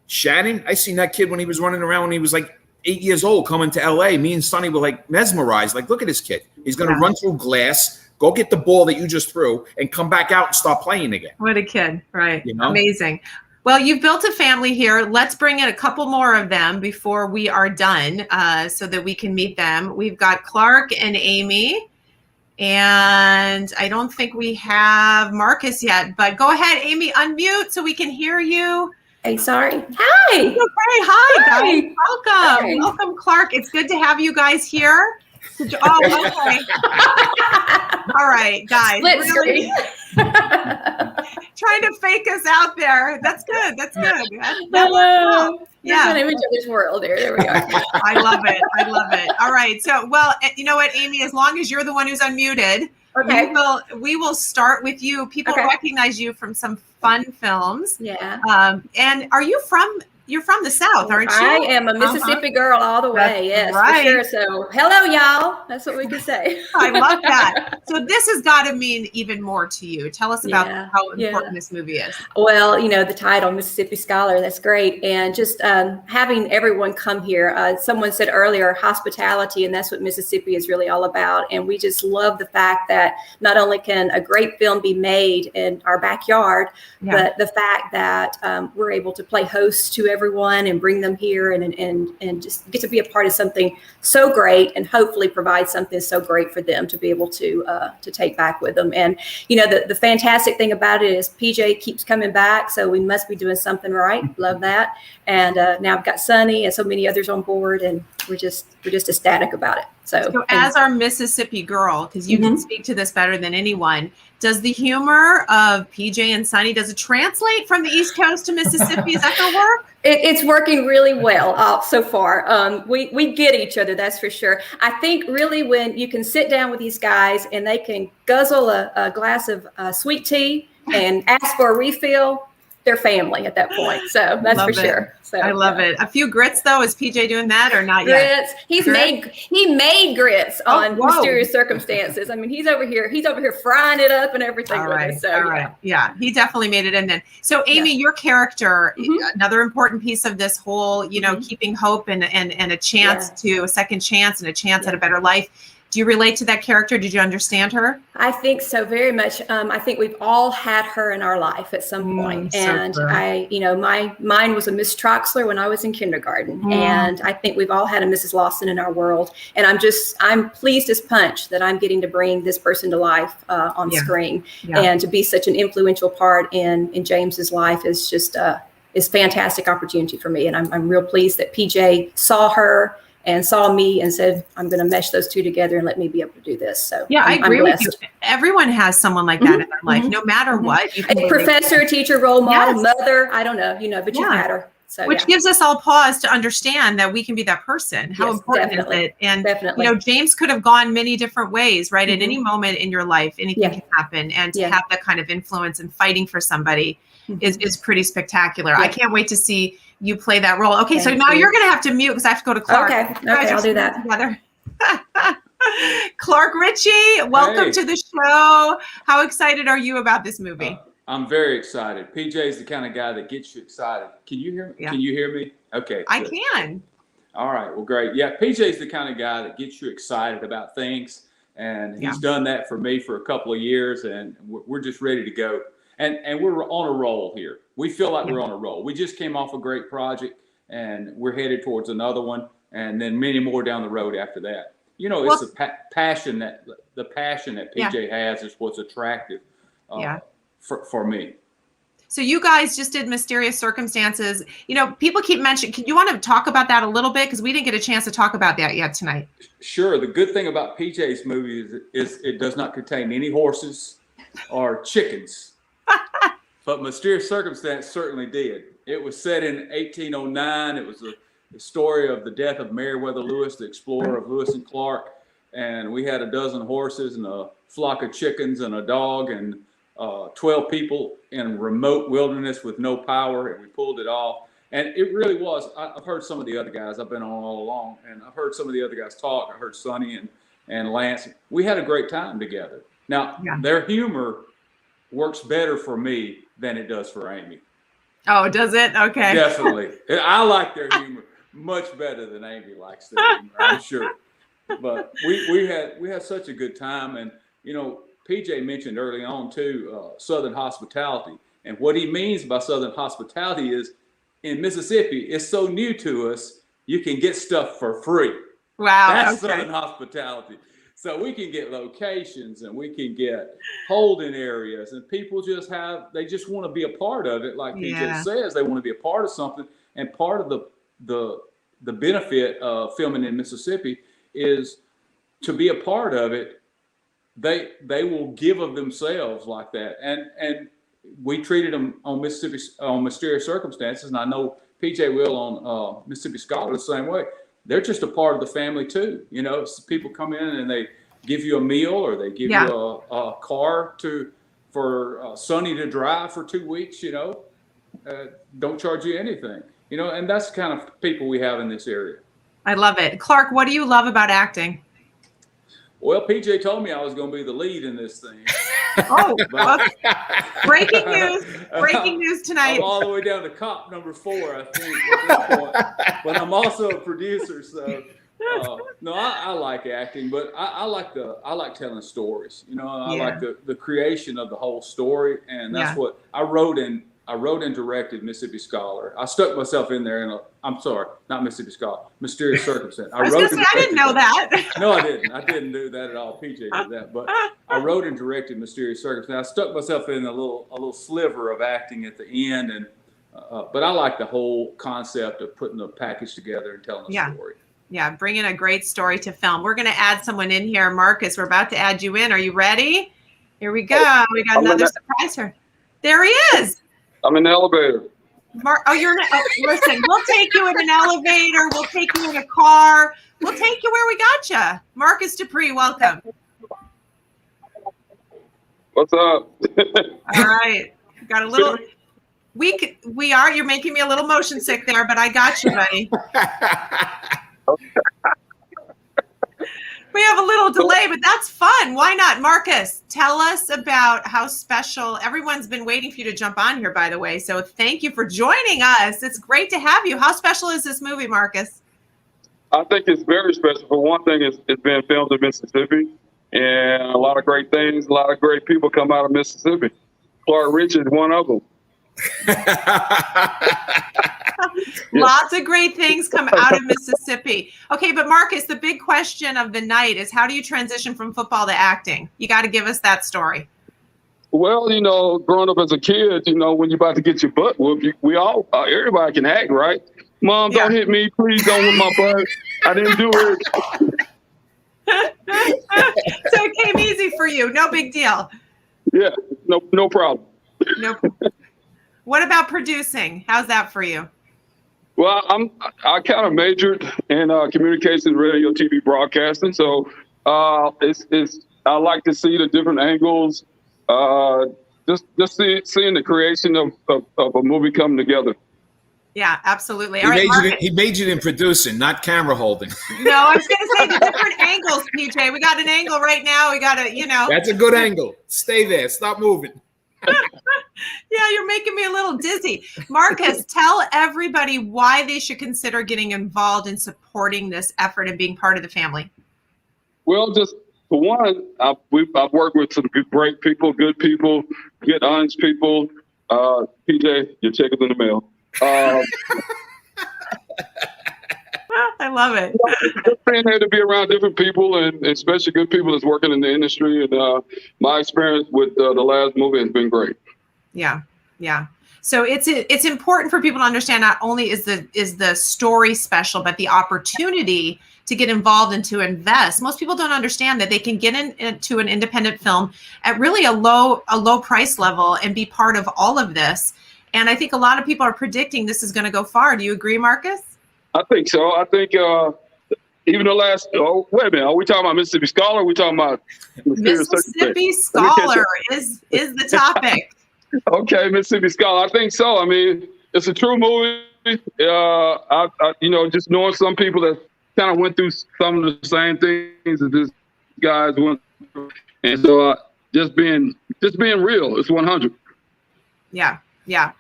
Shannon, I seen that kid when he was running around when he was like 8 years old coming to LA. Me and Sonny were like mesmerized. Like, look at this kid. He's going to run through glass, go get the ball that you just threw, and come back out and start playing again. What a kid. Right. You know? Amazing. Well, you've built a family here. Let's bring in a couple more of them before we are done so that we can meet them. We've got Clark and Amy. And I don't think we have Marcus yet, but go ahead, Amy, unmute so we can hear you. Hey, sorry. Hi. Okay, hi, guys. Welcome. Hi. Welcome, Clark. It's good to have you guys here. Oh, okay. All right, guys. Split Really trying to fake us out there. That's good. That's good. That works well. Yeah. In each other's world there. There we are. I love it. I love it. All right. So, well, you know what, Amy, as long as you're the one who's unmuted, Okay. we will start with you. People recognize you from some fun films. Yeah. And you're from the South, aren't you? I am a Mississippi girl all the way. Yes, right. for sure. So, hello, y'all. That's what we can say. I love that. So this has got to mean even more to you. Tell us about how important this movie is. Well, you know, the title, Mississippi Scholar, that's great. And just having everyone come here. Someone said earlier, hospitality, and that's what Mississippi is really all about. And we just love the fact that not only can a great film be made in our backyard, but the fact that we're able to play host to everyone and bring them here and just get to be a part of something so great and hopefully provide something so great for them to be able to take back with them. And, you know, the fantastic thing about it is PJ keeps coming back. So we must be doing something right. Love that. And now I've got Sonny and so many others on board, and we're just ecstatic about it. So as our Mississippi girl, because you can speak to this better than anyone, does the humor of PJ and Sonny, does it translate from the East Coast to Mississippi? Is that going to work? It's working really well so far. We get each other, that's for sure. I think really when you can sit down with these guys and they can guzzle a glass of sweet tea and ask for a refill, they're family at that point. So that's for sure. So I love it. A few grits though. Is PJ doing that or not grits? Yet? He made grits on Mysterious Circumstances. I mean, he's over here frying it up and everything with it. So yeah, he definitely made it in then. So Amy, your character, another important piece of this whole, you know, keeping hope and a chance to a second chance and a chance at a better life. Do you relate to that character? Did you understand her? I think so, very much. I think we've all had her in our life at some point. And mine was a Miss Troxler when I was in kindergarten. And I think we've all had a Mrs. Lawson in our world. And I'm pleased as punch that I'm getting to bring this person to life on screen. And to be such an influential part in James's life is just is fantastic opportunity for me. And I'm real pleased that PJ saw her and saw me and said, I'm going to mesh those two together and let me be able to do this. So I agree with you. Everyone has someone like that in their life, no matter what. A professor, teacher, role model, mother, I don't know, but you've had her. So, which gives us all pause to understand that we can be that person. How important is it? And, you know, James could have gone many different ways, right? At any moment in your life, anything can happen. And to have that kind of influence and fighting for somebody is pretty spectacular. I can't wait to see you play that role. Okay, so now you're going to have to mute because I have to go to Clark. Okay, I'll do that. Together. Clark Ritchie, welcome to the show. How excited are you about this movie? I'm very excited. PJ is the kind of guy that gets you excited. Can you hear me? Yeah. Can you hear me? Okay. I can. All right. Well, great. Yeah, PJ is the kind of guy that gets you excited about things, and he's done that for me for a couple of years, and we're just ready to go. And we're on a roll here. We feel like we're on a roll. We just came off a great project, and we're headed towards another one, and then many more down the road after that. You know, it's the passion that PJ has is what's attractive for me. So you guys just did Mysterious Circumstances. You know, people keep mentioning, you want to talk about that a little bit? Because we didn't get a chance to talk about that yet tonight. Sure. The good thing about PJ's movie is it does not contain any horses or chickens. but Mysterious Circumstance certainly did. It was set in 1809. It was the story of the death of Meriwether Lewis, the explorer of Lewis and Clark. And we had a dozen horses and a flock of chickens and a dog and 12 people in remote wilderness with no power, and we pulled it off. And it really was. I've heard some of the other guys. I've been on all along, and I've heard some of the other guys talk. I heard Sonny and Lance. We had a great time together. Now, their humor works better for me than it does for Amy. Oh, does it? Okay. Definitely. I like their humor much better than Amy likes their humor, I'm sure. But we had such a good time. And, you know, PJ mentioned early on, too, Southern hospitality. And what he means by Southern hospitality is, in Mississippi, it's so new to us, you can get stuff for free. Wow. That's Southern hospitality. So we can get locations and we can get holding areas, and people just want to be a part of it. Like PJ says, they want to be a part of something. And part of the benefit of filming in Mississippi is to be a part of it. They will give of themselves like that. And we treated them on Mysterious Circumstances, and I know PJ will on Mississippi Scholar the same way. They're just a part of the family too. You know, people come in and they give you a meal, or they give you a car for Sonny to drive for 2 weeks. You know, don't charge you anything. You know, and that's the kind of people we have in this area. I love it. Clark, what do you love about acting? Well, PJ told me I was going to be the lead in this thing. Oh, breaking news! Breaking news tonight. I'm all the way down to cop number 4, I think, at this point. But I'm also a producer, so no, I like acting, but I like telling stories. You know, I like the creation of the whole story, and that's what I wrote and directed Mississippi Scholar. I stuck myself in there I'm sorry, not Mississippi Scholar, Mysterious Circumstance. I didn't know that. No, I didn't. I didn't do that at all. PJ did that, but I wrote and directed Mysterious Circumstance. I stuck myself in a little sliver of acting at the end, and but I like the whole concept of putting the package together and telling a story. Yeah, bringing a great story to film. We're going to add someone in here, Marcus. We're about to add you in. Are you ready? Here we go. We got another surprise here. There he is. I'm in the elevator. Listen, we'll take you in an elevator. We'll take you in a car. We'll take you where we got you. Marcus Dupree, welcome. What's up? All right. Got a little. We are. You're making me a little motion sick there, but I got you, buddy. We have a little delay, but that's fun. Why not? Marcus, tell us about how special. Everyone's been waiting for you to jump on here, by the way. So thank you for joining us. It's great to have you. How special is this movie, Marcus? I think it's very special. For one thing, it's been filmed in Mississippi, and a lot of great things, a lot of great people come out of Mississippi. Clark Rich is one of them. Lots of great things come out of Mississippi. Okay, but Marcus, the big question of the night is, how do you transition from football to acting? You got to give us that story. Well, you know, growing up as a kid, you know, when you're about to get your butt whooped, everybody can act, right? Mom, don't hit me, please don't whip my butt. I didn't do it. So it came easy for you. No big deal. Yeah, no problem. No. What about producing? How's that for you? Well, I kind of majored in communications, radio, TV, broadcasting. So I like to see the different angles, just seeing the creation of a movie come together. Yeah, absolutely. He majored in producing, not camera holding. No, I was going to say the different angles, PJ. We got an angle right now. We got That's a good angle. Stay there. Stop moving. Yeah, you're making me a little dizzy. Marcus, tell everybody why they should consider getting involved in supporting this effort and being part of the family. Well, just for one, I've worked with some great people, good people, good, honest people. PJ, your check is in the mail. I love it. Just being there to be around different people, and especially good people that's working in the industry. And my experience with the last movie has been great. Yeah. So it's important for people to understand not only is the story special, but the opportunity to get involved and to invest. Most people don't understand that they can get into an independent film at really a low price level and be part of all of this. And I think a lot of people are predicting this is going to go far. Do you agree, Marcus? I think so. I think even the last, wait a minute, are we talking about Mississippi Scholar? Or are we talking about Mississippi Scholar is the topic. Okay, Mississippi Scholar. I think so. I mean, it's a true movie. Just knowing some people that kind of went through some of the same things that this guys went through, and so just being real. It's 100. Yeah.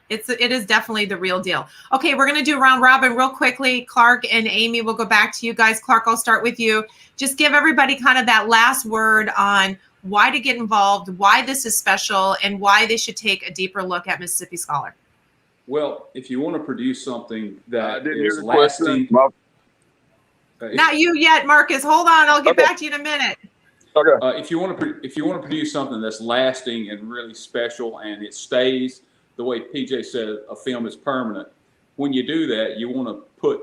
It is definitely the real deal. Okay, we're gonna do round robin real quickly. Clark and Amy, we'll go back to you guys. Clark, I'll start with you. Just give everybody kind of that last word on why to get involved, why this is special, and why they should take a deeper look at Mississippi Scholar. Well, if you want to produce something that is lasting. Not you yet, Marcus. Hold on, I'll get back to you in a minute. Okay. If you want to produce something that's lasting and really special, and it stays the way PJ said, a film is permanent. When you do that, you want to put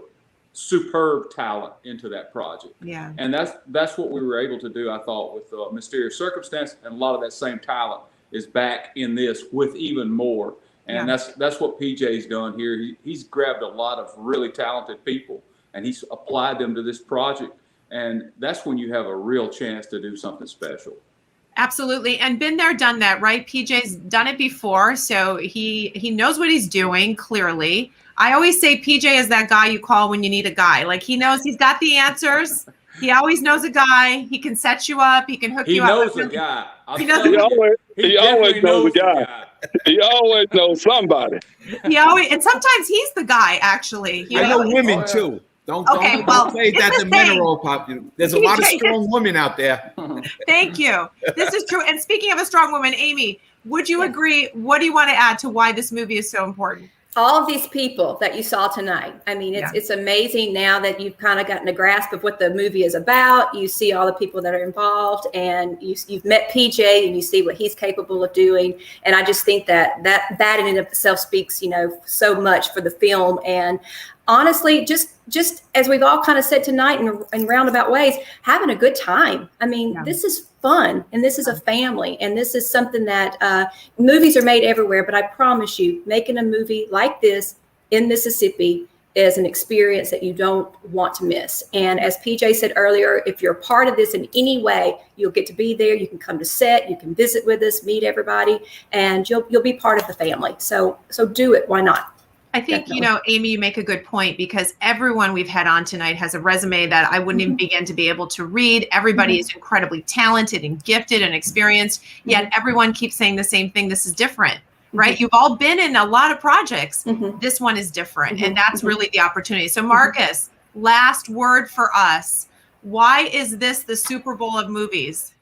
superb talent into that project. Yeah. And that's what we were able to do, I thought, with Mysterious Circumstance, and a lot of that same talent is back in this with even more. And that's what PJ's done here. He's grabbed a lot of really talented people and he's applied them to this project. And that's when you have a real chance to do something special. Absolutely. And been there, done that, right? PJ's done it before. So he knows what he's doing, clearly. I always say PJ is that guy you call when you need a guy. Like, he knows he's got the answers. He always knows a guy. He can set you up. He can hook you up. He knows a guy. He always knows a guy. He always knows somebody. And sometimes he's the guy, actually. I know women too. Don't say that the men are all popular. There's a lot of strong women out there. Thank you. This is true. And speaking of a strong woman, Amy, would you agree? What do you want to add to why this movie is so important? All of these people that you saw tonight. I mean, it's amazing now that you've kind of gotten a grasp of what the movie is about. You see all the people that are involved, and you've met PJ, and you see what he's capable of doing. And I just think that in and of itself speaks, so much for the film. And honestly, just as we've all kind of said tonight in roundabout ways, having a good time. I mean, this is fun, and this is a family, and this is something that movies are made everywhere, but I promise you, making a movie like this in Mississippi is an experience that you don't want to miss. And as PJ said earlier, if you're a part of this in any way, you'll get to be there. You can come to set, you can visit with us, meet everybody, and you'll be part of the family. So do it. Why not? I think, Amy, you make a good point, because everyone we've had on tonight has a resume that I wouldn't even begin to be able to read. Everybody is incredibly talented and gifted and experienced, yet everyone keeps saying the same thing. This is different, right? You've all been in a lot of projects. This one is different, and that's really the opportunity. So Marcus, last word for us. Why is this the Super Bowl of movies?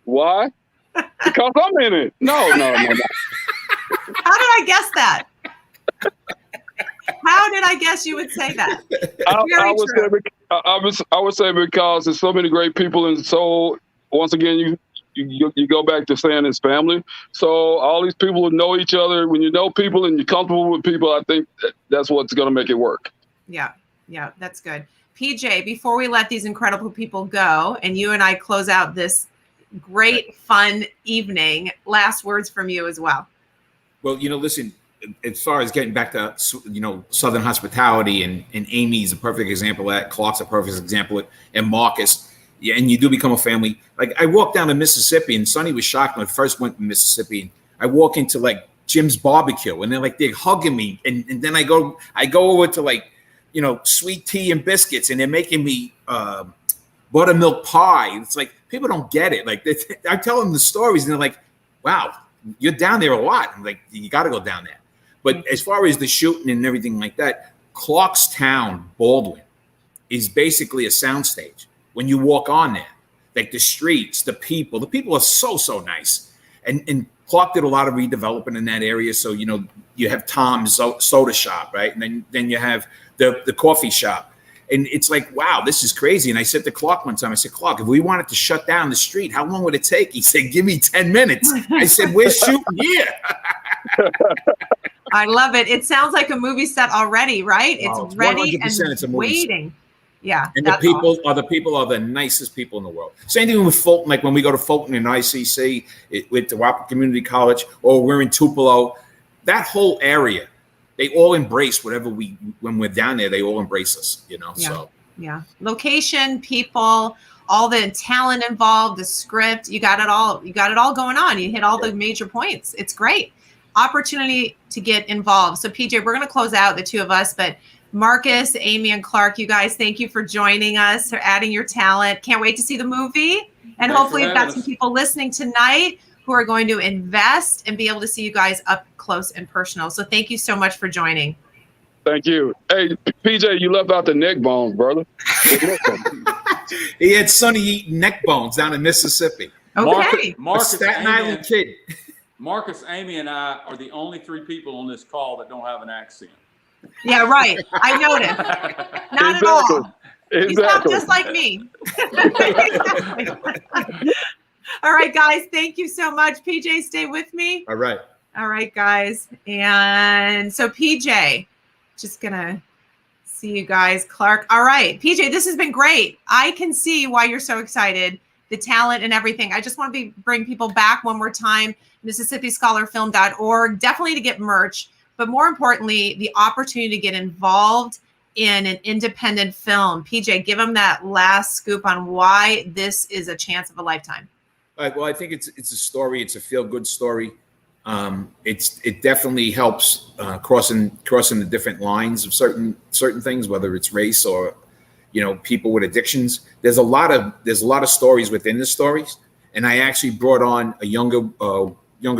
Why? Because I'm in it. No. How did I guess that? How did I guess you would say that? I would say because there's so many great people, and so once again you go back to saying it's family. So all these people who know each other. When you know people and you're comfortable with people, I think that's what's going to make it work. Yeah, that's good. PJ, before we let these incredible people go and you and I close out this great fun evening, last words from you as well. Well, listen. As far as getting back to, Southern hospitality, and Amy's a perfect example of that. Clark's a perfect example of it, and Marcus. Yeah, and you do become a family. Like, I walked down to Mississippi, and Sonny was shocked when I first went to Mississippi. And I walk into Jim's barbecue, and they're hugging me, and then I go over to sweet tea and biscuits, and they're making me buttermilk pie. It's like, people don't get it. Like, I tell them the stories, and they're like, "Wow, you're down there a lot." I'm like, "You got to go down there." But as far as the shooting and everything like that, Clarkstown, Baldwin, is basically a soundstage. When you walk on there, like the streets, the people are so nice. And Clark did a lot of redevelopment in that area. So, you have Tom's soda shop, right? And then you have the coffee shop. And it's like, wow, this is crazy. And I said to Clark one time, I said, "Clark, if we wanted to shut down the street, how long would it take?" He said, "Give me 10 minutes. I said, "We're shooting here." I love it. It sounds like a movie set already, right? It's ready and it's a movie waiting. Yeah. And the people are the nicest people in the world. Same thing with Fulton. Like when we go to Fulton in ICC with the Wappa Community College, or we're in Tupelo, that whole area, they all embrace whatever when we're down there, they all embrace us, you know? Yeah. So. Yeah. Location, people, all the talent involved, the script, you got it all. You got it all going on. You hit all the major points. It's great. Opportunity to get involved. So PJ, we're going to close out, the two of us, but Marcus, Amy, and Clark, you guys, thank you for joining us, for adding your talent. Can't wait to see the movie. And hopefully we've got some people listening tonight who are going to invest and be able to see you guys up close and personal. So thank you so much for joining. Thank you. Hey, PJ, you left out the neck bones, brother. He had Sonny eating neck bones down in Mississippi. Okay. Marcus, Staten Island kid. Marcus, Amy, and I are the only three people on this call that don't have an accent. Yeah, right. I noticed. Not at all. You sound just like me. All right, guys. Thank you so much. PJ, stay with me. All right. All right, guys. And so PJ, just going to see you guys. Clark. All right. PJ, this has been great. I can see why you're so excited, the talent and everything. I just want to bring people back one more time, MississippiScholarFilm.org, definitely to get merch, but more importantly, the opportunity to get involved in an independent film. PJ, give them that last scoop on why this is a chance of a lifetime. All right. Well, I think it's a story. It's a feel-good story. It definitely helps crossing the different lines of certain things, whether it's race or, you know, people with addictions. There's a lot of stories within the stories, and I actually brought on a younger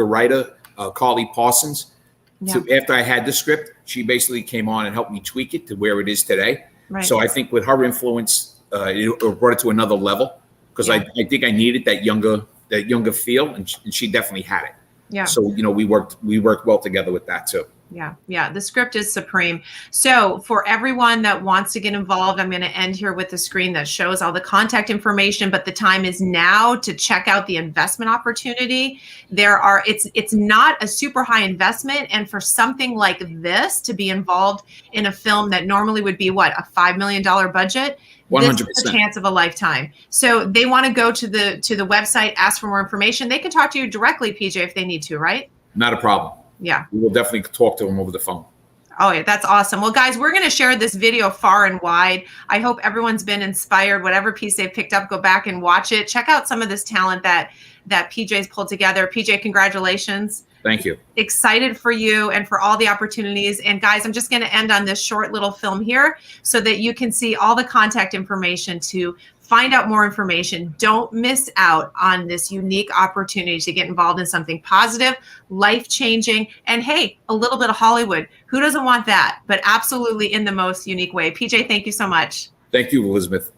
writer, Carly Parsons. Yeah. So after I had the script, she basically came on and helped me tweak it to where it is today. Right. So I think with her influence, it brought it to another level, because I think I needed that younger feel, and she definitely had it. Yeah. So, you know, we worked well together with that too. Yeah. Yeah. The script is supreme. So for everyone that wants to get involved, I'm going to end here with the screen that shows all the contact information, but the time is now to check out the investment opportunity. It's not a super high investment. And for something like this to be involved in a film that normally would be a $5 million budget, 100%. This is a chance of a lifetime. So they want to go to the website, ask for more information. They can talk to you directly, PJ, if they need to, right? Not a problem. Yeah. We will definitely talk to them over the phone. Oh, yeah, that's awesome. Well, guys, we're going to share this video far and wide. I hope everyone's been inspired. Whatever piece they've picked up, go back and watch it. Check out some of this talent that PJ's pulled together. PJ, congratulations. Thank you. Excited for you and for all the opportunities. And guys, I'm just going to end on this short little film here so that you can see all the contact information to find out more information. Don't miss out on this unique opportunity to get involved in something positive, life-changing, and hey, a little bit of Hollywood. Who doesn't want that? But absolutely in the most unique way. PJ, thank you so much. Thank you, Elizabeth.